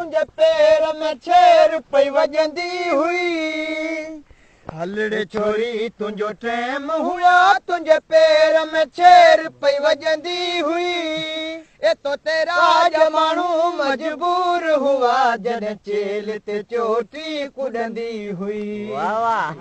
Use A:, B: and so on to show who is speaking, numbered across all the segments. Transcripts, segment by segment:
A: तुंहिंजे पेर में छेर पई वॼंदी हुई। हलड़े छोरी तुंहिंजो टाइम हुआ तुंहिंजे पेर में छेर पई वॼंदी हुई। एतो तेरा जमानू मजबूर हुआ जॾहिं चेल ते चोटी कुॾंदी हुई।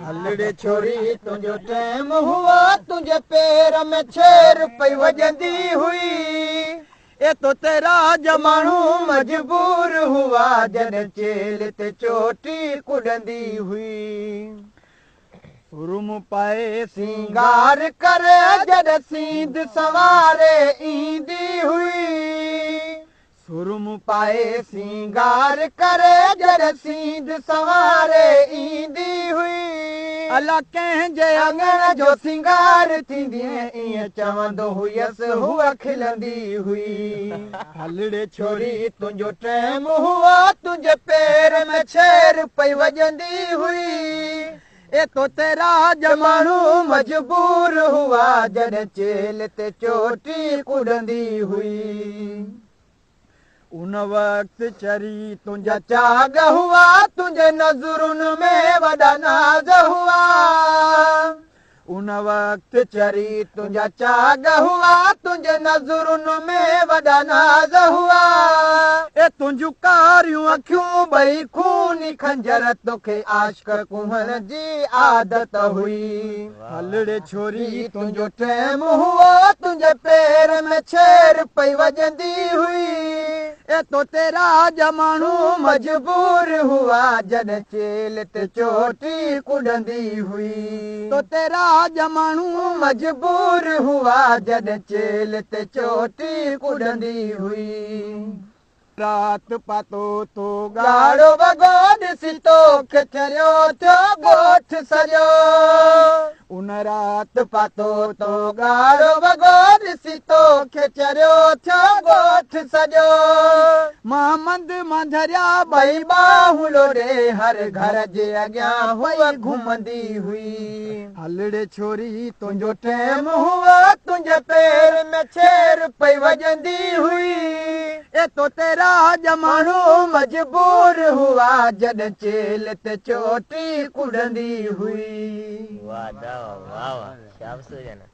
A: हलड़े छोरी तुंहिंजो टाइम हुआ तुंहिंजे पेर में छेर पई वॼंदी हुई। एतो तेरा जमानू मजबूर हुआ जॾहिं चेल ते चोटी कुॾंदी हुई। सुरम पाए सिंगार करे जॾहिं सींध सवारे ईंदी हुई। सुरम पाए सिंगार करे जॾहिं सींध सवारे ईंदी हुई। अला कंहिंजे अंगण जो सिंगार थींदी ईअं चवंदो हुयसि हूअ खिलंदी हुई। हलड़े छोरी तुंहिंजो टाइम हुआ तुंहिंजे पेर में छेर पई वॼंदी हुई। एतो तेरा जमानू मजबूर हुआ जॾहिं चेल ते चोटी कुॾंदी हुई। उन वक़्त चरी तुंहिंजा चाग हुआ तुंहिंजे नज़रुनि में वॾा नाज़ हुआ। उन वक़्त चरी तुंहिंजा चाग हुआ तुंहिंजे नज़रुनि में वॾा नाज़ हुआ। ए तुंहिंजूं कारियूं अखियूं ॿई खूनी खंजर तोखे आशिक़ कुहण जी आदत हुई। हलड़े छोरी तुंहिंजो टाइम हुआ तुंहिंजे पेर में छेर पई वॼंदी हुई। एतो तेरा जमानू मजबूर हुआ जॾहिं चेल ते चोटी कुॾंदी हुई। तो तेरा जमानू मजबूर हुआ जॾहिं चेल ते चोटी कुॾंदी हुई। रात पातो तो ॻाढ़ो वॻो ॾिसी तोखे चरियो थियो ॻोठ सॼो। उन रात पातो तो ॻाढ़ो वॻो ॾिसी तोखे चरियो थियो ॻोठ सॼो। मां मंद मंझरिया ॿई ॿाहूं लोॾे हर घर जे अॻियां हुई घुमंदी हुई। हलड़े छोरी तुंहिंजो टाइम हुआ तुंहिंजे पेर में छेर पई वॼंदी हुई। एतो तेरा जमानू मजबूर हुआ जॾहिं चेल ते चोटी कुॾंदी हुई। वाह वाह वाह।